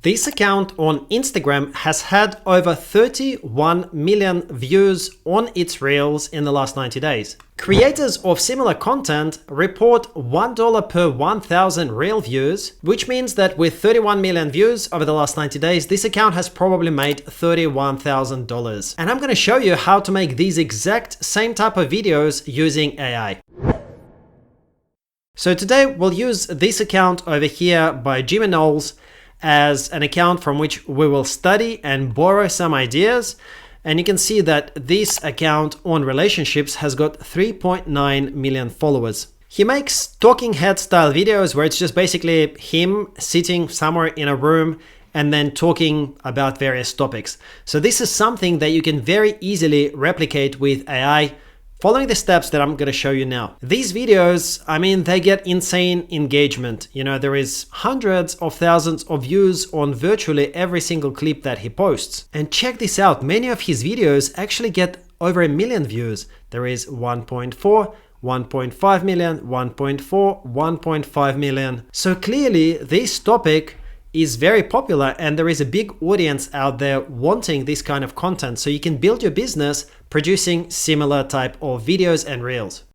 This account on Instagram has had over 31 million views on its reels in the last 90 days. Creators of similar content report $1 per 1,000 reel views, which means that with 31 million views over the last 90 days, this account has probably made $31,000. And I'm going to show you how to make these exact same type of videos using AI. So today we'll use this account over here by Jimmy Knowles as an account from which we will study and borrow some ideas. And you can see that this account on relationships has got 3.9 million followers. He makes talking head style videos where it's just basically him sitting somewhere in a room and then talking about various topics. So this is something that you can very easily replicate with AI, following the steps that I'm going to show you now. These videos, I mean, they get insane engagement. You know, there is hundreds of thousands of views on virtually every single clip that he posts. And check this out, many of his videos actually get over 1 million views. There is 1.4, 1.5 million, 1.4, 1.5 million. So clearly this topic is very popular and there is a big audience out there wanting this kind of content, so you can build your business producing similar type of videos and reels.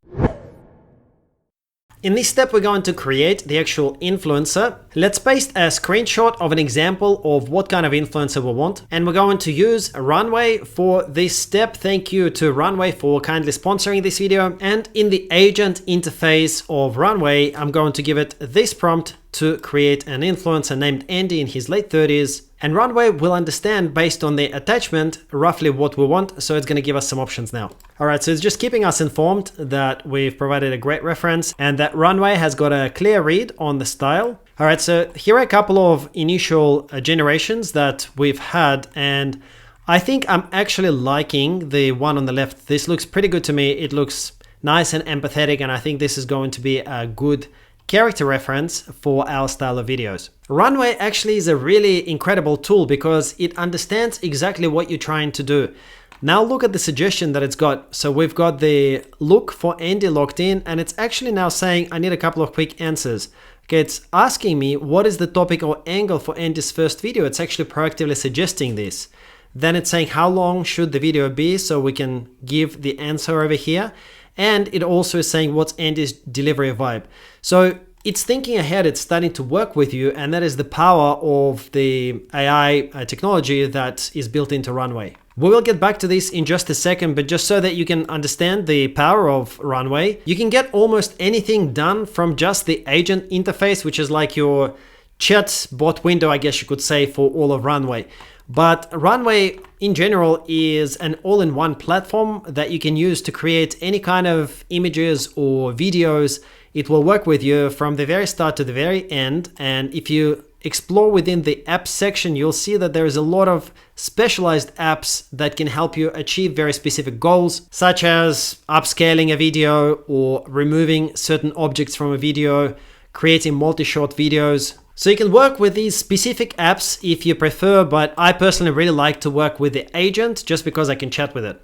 In this step, we're going to create the actual influencer. Let's paste a screenshot of an example of what kind of influencer we want. And we're going to use Runway for this step. Thank you to Runway for kindly sponsoring this video. And in the agent interface of Runway, I'm going to give it this prompt to create an influencer named Andy in his late 30s. And Runway will understand based on the attachment roughly what we want, so it's going to give us some options now. All right, so it's just keeping us informed that we've provided a great reference and that Runway has got a clear read on the style. All right, so here are a couple of initial generations that we've had, and I think I'm actually liking the one on the left. This looks pretty good to me. It looks nice and empathetic, and I think this is going to be a good character reference for our style of videos. Runway actually is a really incredible tool because it understands exactly what you're trying to do. Now look at the suggestion that it's got. So we've got the look for Andy locked in, and it's actually now saying I need a couple of quick answers. Okay, it's asking me what is the topic or angle for Andy's first video. It's actually proactively suggesting this. Then it's saying how long should the video be, so we can give the answer over here. And it also is saying what's Andy's delivery vibe. So it's thinking ahead, it's starting to work with you, and that is the power of the AI technology that is built into Runway. We will get back to this in just a second, but just so that you can understand the power of Runway, you can get almost anything done from just the agent interface, which is like your chat bot window, I guess you could say, for all of Runway. But Runway in general is an all-in-one platform that you can use to create any kind of images or videos. It will work with you from the very start to the very end. And if you explore within the apps section, you'll see that there is a lot of specialized apps that can help you achieve very specific goals, such as upscaling a video or removing certain objects from a video, creating multi-shot videos. So you can work with these specific apps if you prefer, but I personally really like to work with the agent just because I can chat with it.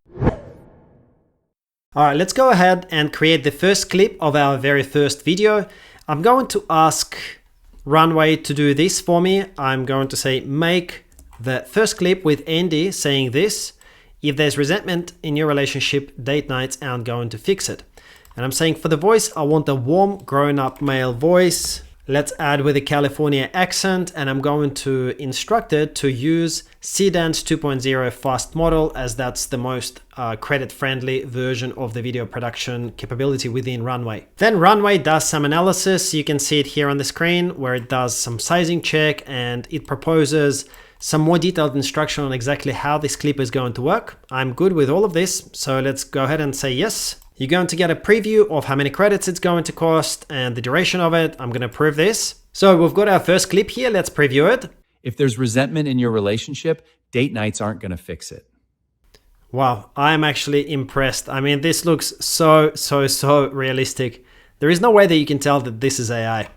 All right, let's go ahead and create the first clip of our very first video. I'm going to ask Runway to do this for me. I'm going to say, make the first clip with Andy saying this. If there's resentment in your relationship, date nights aren't going to fix it. And I'm saying for the voice, I want a warm, grown-up male voice. Let's add with a California accent, and I'm going to instruct it to use Sedance 2.0 fast model, as that's the most credit-friendly version of the video production capability within Runway. Then Runway does some analysis. You can see it here on the screen where it does some sizing check and it proposes some more detailed instruction on exactly how this clip is going to work. I'm good with all of this, so let's go ahead and say yes. You're going to get a preview of how many credits it's going to cost and the duration of it. I'm going to approve this. So we've got our first clip here. Let's preview it. If there's resentment in your relationship, date nights aren't going to fix it. Wow, I'm actually impressed. I mean, this looks so realistic. There is no way that you can tell that this is AI.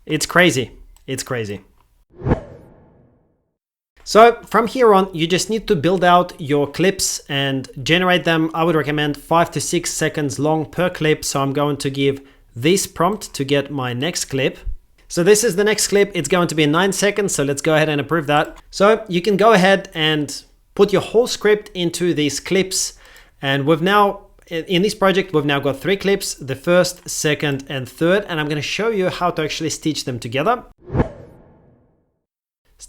It's crazy. It's crazy. So from here on, you just need to build out your clips and generate them. I would recommend 5 to 6 seconds long per clip. So I'm going to give this prompt to get my next clip. So this is the next clip. It's going to be 9 seconds. So let's go ahead and approve that. So you can go ahead and put your whole script into these clips. And we've now, in this project, we've now got 3 clips, the first, second, and third. And I'm going to show you how to actually stitch them together.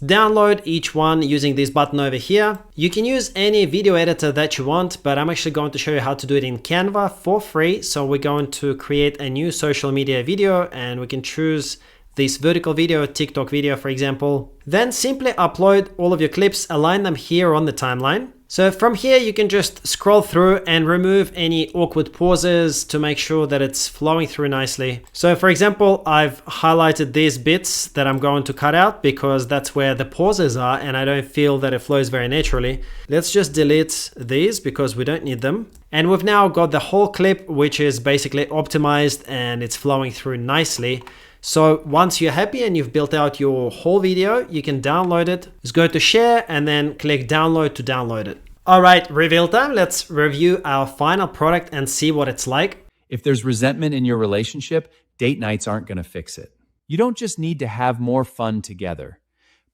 Download each one using this button over here. You can use any video editor that you want, but I'm actually going to show you how to do it in Canva for free. So we're going to create a new social media video and we can choose this vertical video, TikTok video, for example. Then simply upload all of your clips, align them here on the timeline. So from here, you can just scroll through and remove any awkward pauses to make sure that it's flowing through nicely. So for example, I've highlighted these bits that I'm going to cut out because that's where the pauses are and I don't feel that it flows very naturally. Let's just delete these because we don't need them. And we've now got the whole clip, which is basically optimized and it's flowing through nicely. So once you're happy and you've built out your whole video, you can download it. Just go to share and then click download to download it. All right, reveal time. Let's review our final product and see what it's like. If there's resentment in your relationship, date nights aren't going to fix it. You don't just need to have more fun together.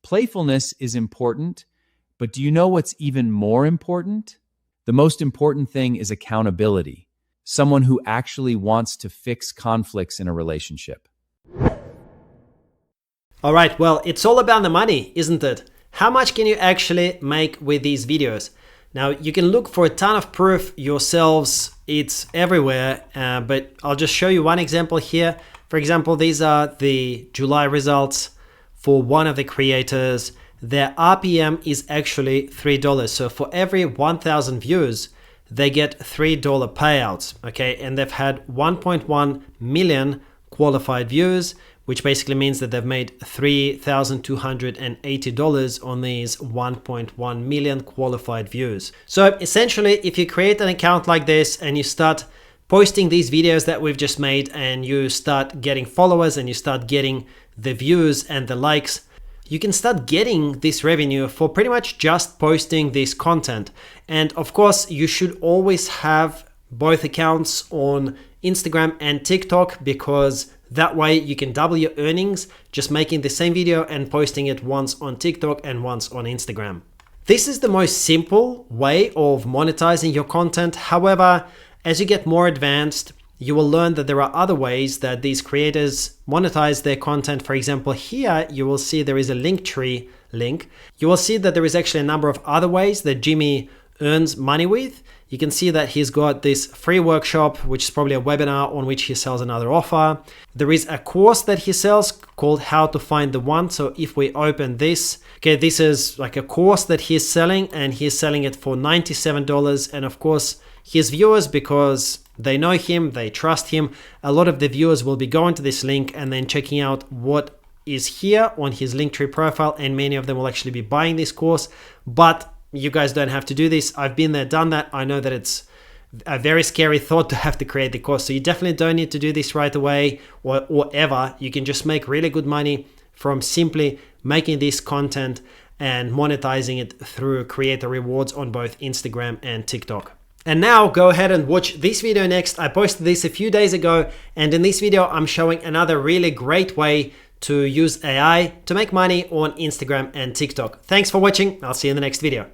Playfulness is important, but do you know what's even more important? The most important thing is accountability. Someone who actually wants to fix conflicts in a relationship. All right, well, it's all about the money, isn't it? How much can you actually make with these videos? Now, you can look for a ton of proof yourselves. It's everywhere, but I'll just show you one example here. For example, these are the July results for one of the creators. Their RPM is actually $3. So for every 1,000 views, they get $3 payouts, okay? And they've had 1.1 million qualified views, which basically means that they've made $3,280 on these 1.1 million qualified views. So essentially, if you create an account like this and you start posting these videos that we've just made and you start getting followers and you start getting the views and the likes, you can start getting this revenue for pretty much just posting this content. And of course, you should always have both accounts on Instagram and TikTok because that way you can double your earnings just making the same video and posting it once on TikTok and once on Instagram. This is the most simple way of monetizing your content. However, as you get more advanced, you will learn that there are other ways that these creators monetize their content. For example, here you will see there is a Linktree link. You will see that there is actually a number of other ways that Jimmy earns money with. You can see that he's got this free workshop, which is probably a webinar on which he sells another offer. There is a course that he sells called How to Find the One. So if we open this, okay, this is like a course that he's selling and he's selling it for $97. And of course, his viewers, because they know him, they trust him, a lot of the viewers will be going to this link and then checking out what is here on his Linktree profile. And many of them will actually be buying this course. But you guys don't have to do this. I've been there, done that. I know that it's a very scary thought to have to create the course. So you definitely don't need to do this right away or ever. You can just make really good money from simply making this content and monetizing it through creator rewards on both Instagram and TikTok. And now go ahead and watch this video next. I posted this a few days ago, and in this video, I'm showing another really great way to use AI to make money on Instagram and TikTok. Thanks for watching. I'll see you in the next video.